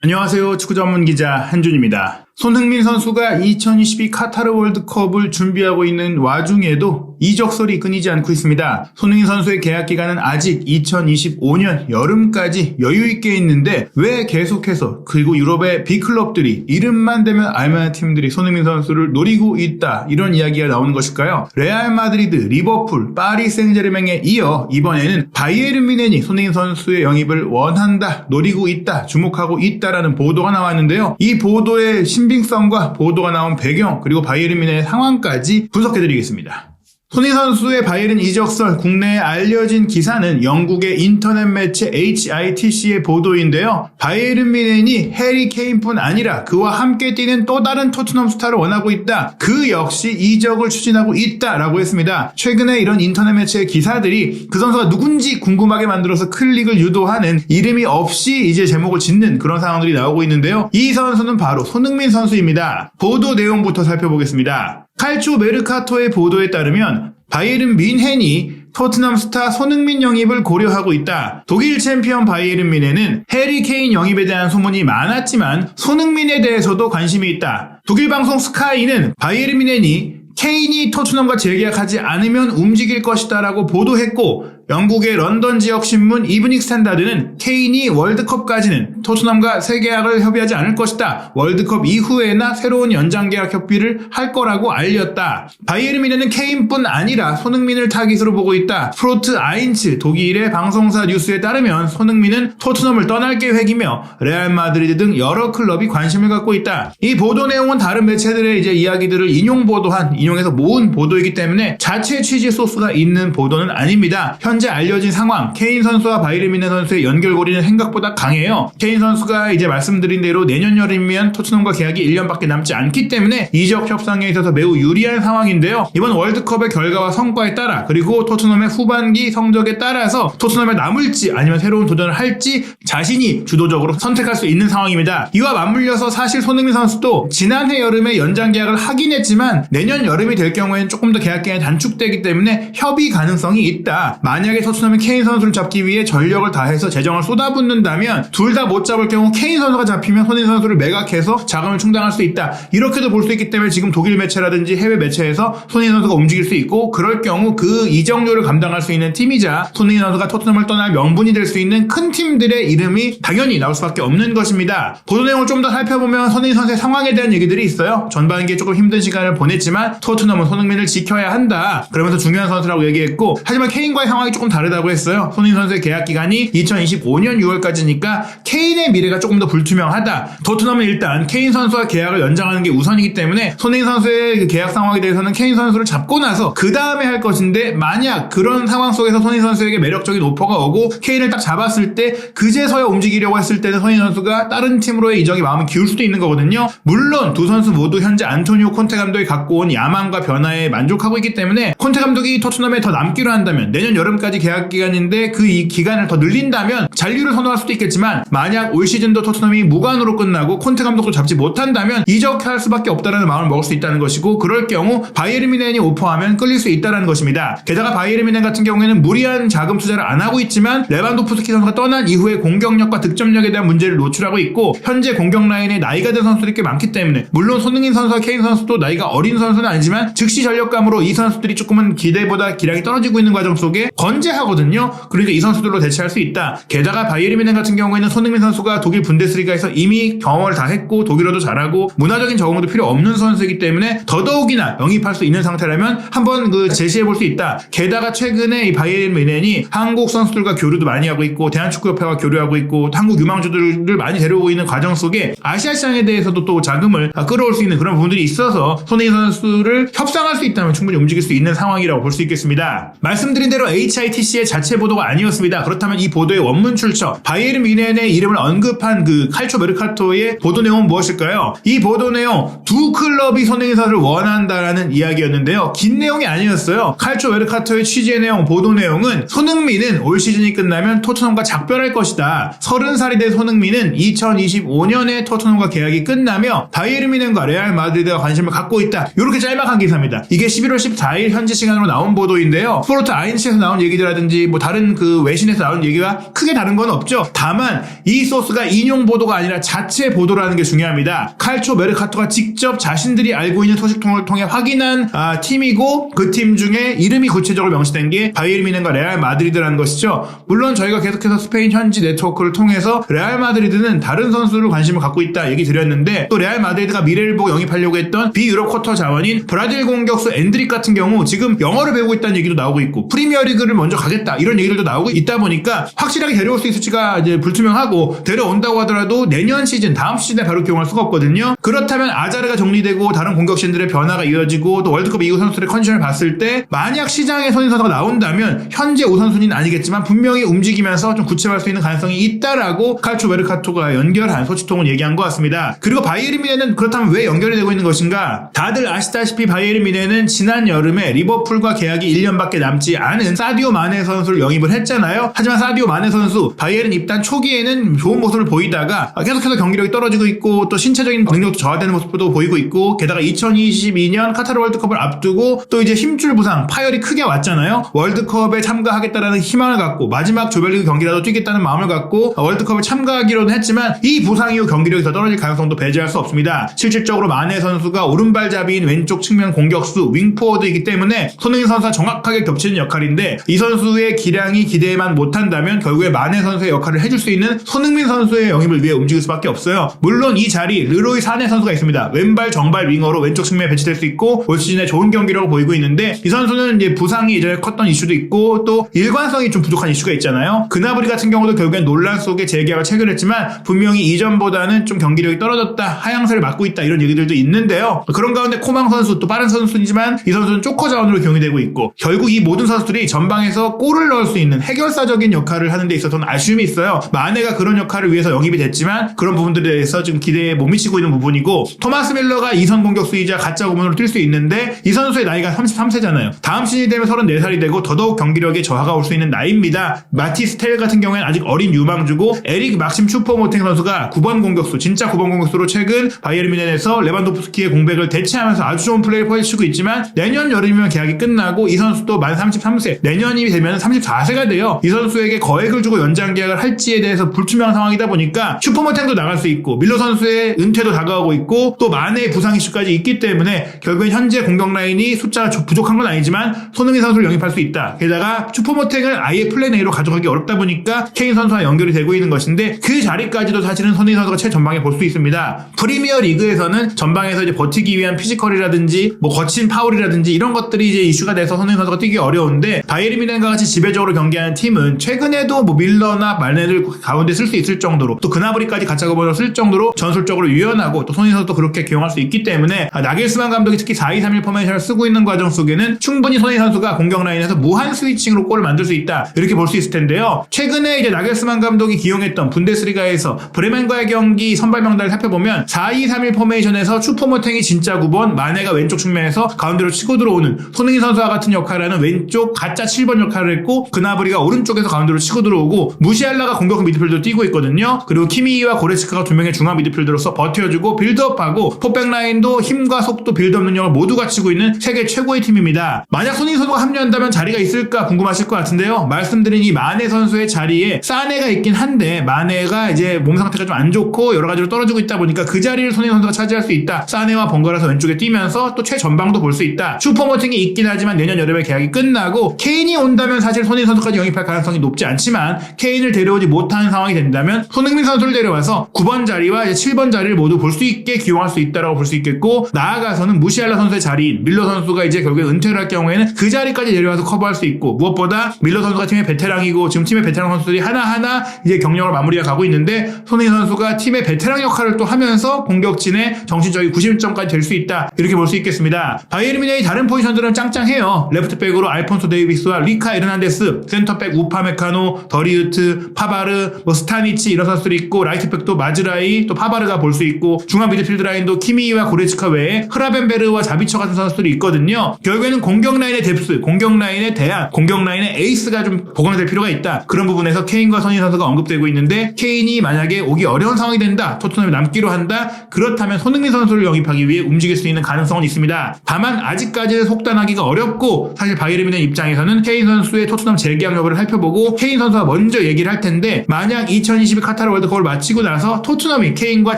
안녕하세요. 축구 전문 기자 한준입니다. 손흥민 선수가 2022 카타르 월드컵을 준비하고 있는 와중에도 이적설이 끊이지 않고 있습니다. 손흥민 선수의 계약 기간은 아직 2025년 여름까지 여유 있게 있는데 왜 계속해서 그리고 유럽의 빅클럽들이 이름만 대면 알만한 팀들이 손흥민 선수를 노리고 있다 이런 이야기가 나오는 것일까요? 레알 마드리드, 리버풀, 파리 생제르맹에 이어 이번에는 바이에른 뮌헨이 손흥민 선수의 영입을 원한다, 노리고 있다, 주목하고 있다라는 보도가 나왔는데요. 이 보도의 신빙성과 보도가 나온 배경 그리고 바이에른 뮌헨의 상황까지 분석해드리겠습니다. 손흥민 선수의 바이에른 이적설 국내에 알려진 기사는 영국의 인터넷 매체 HITC의 보도인데요. 바이에른 뮌헨이 해리 케인뿐 아니라 그와 함께 뛰는 또 다른 토트넘 스타를 원하고 있다. 그 역시 이적을 추진하고 있다라고 했습니다. 최근에 이런 인터넷 매체의 기사들이 그 선수가 누군지 궁금하게 만들어서 클릭을 유도하는 이름이 없이 이제 제목을 짓는 그런 상황들이 나오고 있는데요. 이 선수는 바로 손흥민 선수입니다. 보도 내용부터 살펴보겠습니다. 칼초 메르카토의 보도에 따르면 바이에른 뮌헨이 토트넘 스타 손흥민 영입을 고려하고 있다. 독일 챔피언 바이에른 뮌헨은 해리 케인 영입에 대한 소문이 많았지만 손흥민에 대해서도 관심이 있다. 독일 방송 스카이는 바이에른 뮌헨이 케인이 토트넘과 재계약하지 않으면 움직일 것이다 라고 보도했고 영국의 런던 지역 신문 이브닝 스탠다드는 케인이 월드컵까지는 토트넘과 새 계약을 협의하지 않을 것이다. 월드컵 이후에나 새로운 연장 계약 협의를 할 거라고 알렸다. 바이에른 뮌헨은 케인뿐 아니라 손흥민을 타깃으로 보고 있다. 프로트 아인츠 독일의 방송사 뉴스에 따르면 손흥민은 토트넘을 떠날 계획이며 레알 마드리드 등 여러 클럽이 관심을 갖고 있다. 이 보도 내용은 다른 매체들의 이제 이야기들을 인용해서 모은 보도이기 때문에 자체 취재 소스가 있는 보도는 아닙니다. 현재 알려진 상황, 케인 선수와 바이에른 뮌헨 선수의 연결고리는 생각보다 강해요. 케인 선수가 이제 말씀드린 대로 내년 여름이면 토트넘과 계약이 1년밖에 남지 않기 때문에 이적 협상에 있어서 매우 유리한 상황인데요. 이번 월드컵의 결과와 성과에 따라 그리고 토트넘의 후반기 성적에 따라서 토트넘에 남을지 아니면 새로운 도전을 할지 자신이 주도적으로 선택할 수 있는 상황입니다. 이와 맞물려서 사실 손흥민 선수도 지난해 여름에 연장 계약을 하긴 했지만 내년 여름이 될 경우에는 조금 더 계약 기간이 단축되기 때문에 협의 가능성이 있다. 만약에 토트넘이 케인 선수를 잡기 위해 전력을 다해서 재정을 쏟아붓는다면 둘 다 못 잡을 경우 케인 선수가 잡히면 손흥민 선수를 매각해서 자금을 충당할 수 있다. 이렇게도 볼 수 있기 때문에 지금 독일 매체라든지 해외 매체에서 손흥민 선수가 움직일 수 있고 그럴 경우 그 이적료를 감당할 수 있는 팀이자 손흥민 선수가 토트넘을 떠날 명분이 될 수 있는 큰 팀들의 이름이 당연히 나올 수밖에 없는 것입니다. 보도 내용을 좀 더 살펴보면 손흥민 선수의 상황에 대한 얘기들이 있어요. 전반기에 조금 힘든 시간을 보냈지만 토트넘은 손흥민을 지켜야 한다. 그러면서 중요한 선수라고 얘기했고 하지만 케인과의 상황이 조금 다르다고 했어요. 손흥민 선수의 계약 기간이 2025년 6월까지니까 케인의 미래가 조금 더 불투명하다. 토트넘은 일단 케인 선수와 계약을 연장하는 게 우선이기 때문에 손흥민 선수의 그 계약 상황에 대해서는 케인 선수를 잡고 나서 그 다음에 할 것인데 만약 그런 상황 속에서 손흥민 선수에게 매력적인 오퍼가 오고 케인을 딱 잡았을 때 그제서야 움직이려고 했을 때는 손흥민 선수가 다른 팀으로의 이적이 마음을 기울 수도 있는 거거든요. 물론 두 선수 모두 현재 안토니오 콘테 감독이 갖고 온 야망과 변화에 만족하고 있기 때문에 콘테 감독이 토트넘에 더 남기로 한다면 내년 여름까지 계약 기간인데 그 이 기간을 더 늘린다면 잔류를 선호할 수도 있겠지만 만약 올 시즌도 토트넘이 무관으로 끝나고 콘테 감독도 잡지 못한다면 이적할 수밖에 없다는 마음을 먹을 수 있다는 것이고 그럴 경우 바이에른 뮌헨이 오퍼하면 끌릴 수 있다는 것입니다. 게다가 바이에른 뮌헨 같은 경우에는 무리한 자금 투자를 안 하고 있지만 레반도프스키 선수가 떠난 이후에 공격력과 득점력에 대한 문제를 노출하고 있고 현재 공격 라인에 나이가 든 선수들이 꽤 많기 때문에 물론 손흥민 선수와 케인 선수도 나이가 어린 선수는 아니지만 즉시 전력감으로 이 선수들이 조금은 기대보다 기량이 떨어지고 있는 과정 속에 건재하거든요. 그러니까 이 선수들로 대체할 수 있다. 게다가 바이에른 뮌헨 같은 경우에는 손흥민 선수가 독일 분데스리가에서 이미 경험을 다 했고 독일어도 잘하고 문화적인 적응도 필요 없는 선수이기 때문에 더더욱이나 영입할 수 있는 상태라면 한번 제시해볼 수 있다. 게다가 최근에 이 바이에른 뮌헨이 한국 선수들과 교류도 많이 하고 있고 대한축구협회와 교류하고 있고 한국 유망주들을 많이 데려오고 있는 과정 속에 아시아 시장에 대해서도 또 자금을 끌어올 수 있는 그런 부분들이 있어서 손흥민 선수를 협상할 수 있다면 충분히 움직일 수 있는 상황이라고 볼 수 있겠습니다. 말씀드린 대로 HITC의 자체 보도가 아니었습니다. 그렇다면 이 보도의 원문 출처 바이에른 뮌헨의 이름을 언급한 그 칼초 메르카토의 보도 내용은 무엇일까요? 이 보도 내용 두 클럽이 손흥민 선수를 원한다라는 이야기였는데요. 긴 내용이 아니었어요. 칼초 메르카토의 취재 내용, 보도 내용은 손흥민은 올 시즌이 끝나면 토트넘과 작별할 것이다. 30살이 된 손흥민은 2025년에 토트넘과 계약이 끝나며 바이에른 뮌헨과 레알 마드리드가 관심을 갖고 있다. 이렇게 짤막한 기사입니다. 이게 11월 14일 현지 시간으로 나온 보도인데요. 스포르트 아인츠에서 나온 얘기들이라든지 뭐 다른 그 외신에서 나온 얘기가 크게 다른 건 없죠. 다만 이 소스가 인용 보도가 아니라 자체 보도라는 게 중요합니다. 칼초 메르카토가 직접 자신들이 알고 있는 소식통을 통해 확인한 팀이고 그 팀 중에 이름이 구체적으로 명시된 게 바이에른 뮌헨과 레알 마드리드라는 것이죠. 물론 저희가 계속해서 스페인 현지 네트워크를 통해서 레알 마드리드는 다른 선수를 관심을 갖고 있다 얘기 드렸는데 또 레알 마드리드가 미래를 보고 영입하려고 했던 비유럽 쿼터 자원인 브라질 공격수 엔드릭 같은 경우 지금 영어를 배우고 있다는 얘기도 나오고 있고 프리미어리그를 먼저 가겠다 이런 얘기들도 나오고 있다 보니까 확실하게 데려올 수 있을지가 이제 불투명하고 데려온다고 하더라도 내년 시즌 다음 시즌에 바로 기용할 수가 없거든요. 그렇다면 아자르가 정리되고 다른 공격진들의 변화가 이어지고 또 월드컵 이후 선수들의 컨디션을 봤을 때 만약 시장에 손흥민 선수가 나온다면 현재 우선순위는 아니겠지만 분명히 움직이면서 좀 구체화할 수 있는 가능성이 있다라고 칼초 메르카토가 연결한 소식통을 얘기한 것 같습니다. 그리고 바이에른 뮌헨은 그렇다면 왜 연결이 되고 있는 것인가? 다들 아시다시피 바이에른 뮌헨은 지난 여름에 리버풀과 계약이 1년밖에 남지 않은 사디오 마네 선수를 영입을 했잖아요. 하지만 사디오 마네 선수 바이에른 입단 초기에는 좋은 모습을 보이다가 계속해서 경기력이 떨어지고 있고 또 신체적인 능력도 저하되는 모습도 보이고 있고 게다가 2022년 카타르 월드컵을 앞두고 또 이제 힘줄 부상 파열이 크게 왔잖아요. 월드컵에 참가하겠다라는 희망을 갖고 마지막 조별리그 경기라도 뛰겠다는 마음을 갖고 월드컵에 참가하기로는 했지만 이 부상 이후 경기력이 더 떨어질 가능성도 배제할 수 없습니다. 실질적으로 마네 선수가 오른발잡이인 왼쪽 측면 공격수 윙포워드이기 때문에 손흥민 선수와 정확하게 겹치는 역할인데 이 선수의 기량이 기대만 못한다면 결국에 마네 선수의 역할을 해줄 수 있는 손흥민 선수의 영입을 위해 움직일 수밖에 없어요. 물론 이 자리 르로이 사네 선수가 있습니다. 왼발 정발 윙어로 왼쪽 측면에 배치될 수 있고 올 시즌에 좋은 경기력을 보이고 있는데 이 선수는 이제 부상이 예전에 컸던 이슈도 있고 또 일관성이 좀 부족한 이슈가 있잖아요. 그나브리 같은 경우도 결국엔 논란 속에 재계약을 체결했지만 분명히 이전보다는 좀 경기력이 떨어졌다, 하향세를 맞고 있다 이런 얘기들도 있는데요. 그런 가운데 코망 선수 또 빠른 선수이지만 이 선수는 쪼커 자원으로 기용이 되고 있고 결국 이 모든 선수들이 전방에서 골을 넣을 수 있는 해결사적인 역할을 하는 데 있어서는 아쉬움이 있어요. 마네가 그런 역할을 위해서 영입이 됐지만 그런 부분들에 대해서 지금 기대에 못 미치고 있는 부분이고 토마스 밀러가 2선 공격수이자 가짜 구문으로 뛸 수 있는데 이 선수의 나이가 33세잖아요. 다음 시즌이 되면 34살이 되고 더더욱 경기력에 저하가 올 수 있는 나이입니다. 마티스 텔 같은 경우에는 아직 어린 유망주고 에릭 막심 슈퍼모탱 선수가 9번 공격수 진짜 9번 공격수로 최근 바이에른 뮌헨에서 레반도프스키의 공백을 대체하면서 아주 좋은 플레이를 펼치고 있지만 내년 여름이면 계약이 끝나고 이 선수도 만 33세 내년이 되면 34세가 돼요. 이 선수에게 거액을 주고 연장 계약을 할지에 대해서 불투명한 상황이다 보니까 슈퍼모탱도 나갈 수 있고 밀러 선수의 은퇴도 다가오고 있고 또 마네의 부상 이슈까지 있기 때문에 결국엔 현재 공격 라인이 숫자가 부족한 건 아니지만 손흥민 선수를 영입할 수 있다. 게다가 슈퍼모탱을 아예 플랜 A로 가져가기 어렵다 보니까 케인 선수와 연결이 되고 있는 것인데 그 자리까지도 사실은 손흥민 선수가 최전방에 볼 수 있습니다. 프리미어 리그에서는 전방에서 이제 버티기 위한 피지컬이라든지 뭐 거친 파울이라든지 이런 것들이 이제 이슈가 돼서 손흥민 선수가 뛰기 어려운데 바이에른 뮌헨과 같이 지배적으로 경기하는 팀은 최근에도 뭐 밀러나 말네를 가운데 쓸 수 있을 정도로 또 그나브리까지 가짜 구번으로 쓸 정도로 전술적으로 유연하고 또 손흥민 선수도 그렇게 기용할 수 있기 때문에 나겔스만 감독이 특히 4-2-3-1 포메이션을 쓰고 있는 과정 속에는 충분히 손흥민 선수가 공격 라인에서 무한 스위칭으로 골을 만들 수 있다 이렇게 볼 수 있을 텐데요. 최근에 이제 나겔스만 감독이 기용했던 분데스리가에서 브레멘과의 경기 선발 명단을 살펴보면 4-2-3-1 포메이션에서 슈퍼모탱이 진짜 9번 마네가 왼쪽 측면에서 가운데로 치고 들어오는 손흥민 선수와 같은 역할을 하는 왼쪽 가짜 7번 역할을 했고 그나브리가 오른쪽에서 가운데로 치고 들어오고 무시알라가 공격 미드필더로 뛰고 있거든요. 그리고 키미히와 고레츠카가 두 명의 중앙 미드필더로서 버텨주고 빌드업하고 포백 라인도 힘과 속도 빌드업 능력을 모두 갖추고 있는 세계 최고의 팀입니다. 만약 손흥민 선수가 합류한다면 자리가 있을까 궁금하실 것 같은데요. 말씀드린 이 마네 선수의 자리에 사네가 있긴 한데 마네가 이제 몸 상태가 좀 안 좋고 여러 가지로 떨어지고 있다 보니까 그 자리를 손흥민 선수가 차지할 수 있다. 사네와 번갈아서 왼쪽에 뛰면서 또 최전방도 볼 수 있다. 슈퍼모팅이 있긴 하지만 내년 여름에 계약이 끝나고 케인이 온다면 사실 손흥민 선수까지 영입할 가능성이 높지 않지만 케인을 데려오지 못하는 상황이 된다면 손흥민 선수를 데려와서 9번 자리와 이제 7번 자리를 모두 볼 수 있게 기용할 수 있다라고 볼 수 있겠고 나아가서는 무시알라 선수의 자리인 밀러 선수가 이제 결국에 은퇴를 할 경우에는 그 자리까지 내려와서 커버할 수 있고 무엇보다 밀러 선수가 팀의 베테랑이고 지금 팀의 베테랑 선수들이 하나하나 이제 경력을 마무리해 가고 있는데 손흥민 선수가 팀의 베테랑 역할을 또 하면서 공격진의 정신적인 구심점까지 될 수 있다 이렇게 볼 수 있겠습니다. 바이에른 뮌헨의 다른 포지션들은 짱짱해요. 레프트백으로 알폰소 데이비스와 리카 에르난데스, 센터백 우파메카노, 더리우트, 파바르, 뭐 스타니치 이런 선수들이 있고 라이트백도 마즈라이 또 파바르가 볼 수 있고 중앙 미드필드 라인도 키미히와 고레츠카 외에 흐라벤베르와 자비처 같은 선수들이 있거든요. 결국에는 공격 라인의 뎁스, 공격 라인의 대안, 공격 라인의 에이스가 좀 보강될 필요가 있다. 그런 부분에서 케인과 손흥민 선수가 언급되고 있는데 케인이 만약에 오기 어려운 상황이 된다. 토트넘에 남기로 한다. 그렇다면 손흥민 선수를 영입하기 위해 움직일 수 있는 가능성은 가능성은 있습니다. 다만 아직까지는 속단하기가 어렵고 사실 바이에른 뮌헨 입장에서는 케인 선수의 토트넘 재계약 여부를 살펴보고 케인 선수가 먼저 얘기를 할 텐데 만약 2022 카타르 월드컵을 마치고 나서 토트넘이 케인과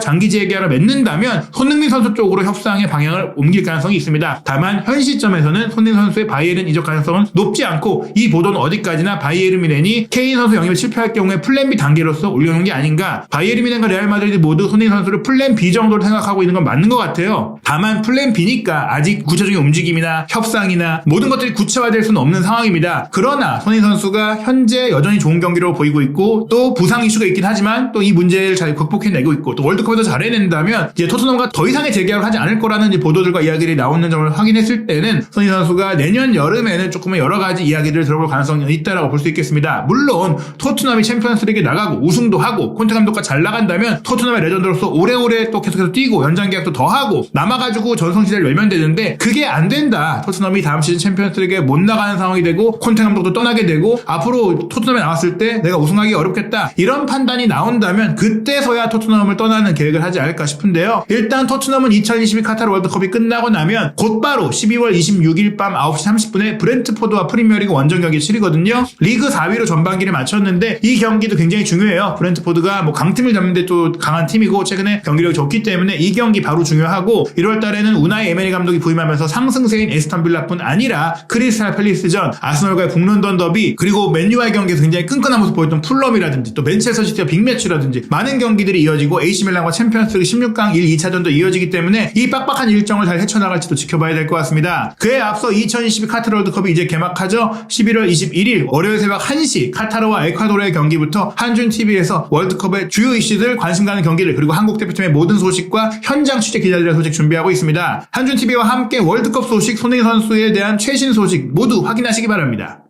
장기 재계약을 맺는다면 손흥민 선수 쪽으로 협상의 방향을 옮길 가능성이 있습니다. 다만 현 시점에서는 손흥민 선수의 바이에른 이적 가능성은 높지 않고 이 보도는 어디까지나 바이에른 뮌헨이 케인 선수 영입에 실패할 경우에 플랜 B 단계로서 올려놓은 게 아닌가. 바이에른 뮌헨과 레알 마드리드 모두 손흥민 선수를 플랜 B 정도로 생각하고 있는 건 맞는 것 같아요. 다만 플랜 B니까 아직 구체적인 움직임이나 협상이나 모든 것들이 구체화될 수는 없는 상황입니다. 그러나 손흥민 선수가 현재 여전히 좋은 경기로 보이고 있고 또 부상 이슈가 있긴 하지만 또 이 문제를 잘 극복해내고 있고 또 월드컵에서 잘해낸다면 이제 토트넘과 더 이상의 재계약을 하지 않을 거라는 이제 보도들과 이야기들이 나오는 점을 확인했을 때는 손흥민 선수가 내년 여름에는 조금 여러 가지 이야기를 들어볼 가능성이 있다라고 볼 수 있겠습니다. 물론 토트넘이 챔피언스리그에 나가고 우승도 하고 콘테 감독과 잘 나간다면 토트넘의 레전드로서 오래오래 또 계속해서 뛰고 연장 계약도 더 하고 남아가지고 전성시대를 열면 되는데 그게 안 된다. 토트넘이 다음 시즌 챔피언스리그에 못 나가는 상황이 되고 콘테 감독도 떠나게 되고 앞으로 토트넘에 나왔을 때 내가 우승하기 어렵겠다. 이런 판단이 나온다면 그때서야 토트넘을 떠나는 계획을 하지 않을까 싶은데요. 일단 토트넘은 2022 카타르 월드컵이 끝나고 나면 곧바로 12월 26일 밤 9시 30분에 브렌트포드와 프리미어리그 원정 경기 치르거든요. 리그 4위로 전반기를 마쳤는데 이 경기도 굉장히 중요해요. 브렌트포드가 뭐 강팀을 잡는데 또 강한 팀이고 최근에 경기력이 좋기 때문에 이 경기 바로 중요하고 1월 달에는 우나이 에메리 감독이 부임하면서 상승세인 에스턴 빌라뿐 아니라 크리스탈 팰리스전, 아스널과의 북런던 더비 그리고 맨유와의 경기에서 굉장히 끈끈한 모습 보였던 풀럼이라든지 또 맨체스터 시티와 빅매치라든지 많은 경기들이 이어지고 AC 밀란과 챔피언스리그 16강 1, 2차전도 이어지기 때문에 이 빡빡한 일정을 잘 헤쳐나갈지도 지켜봐야 될 것 같습니다. 그에 앞서 2022 카타르 월드컵이 이제 개막하죠. 11월 21일 월요일 새벽 1시 카타르와 에콰도르의 경기부터 한준TV에서 월드컵의 주요 이슈들 관심 가는 경기를 그리고 한국 대표팀의 모든 소식과 현장 취재 기자들의 소식 준비하고 있습니다. 한준TV와 함께 월드컵 소식, 손흥민 선수에 대한 최신 소식 모두 확인하시기 바랍니다.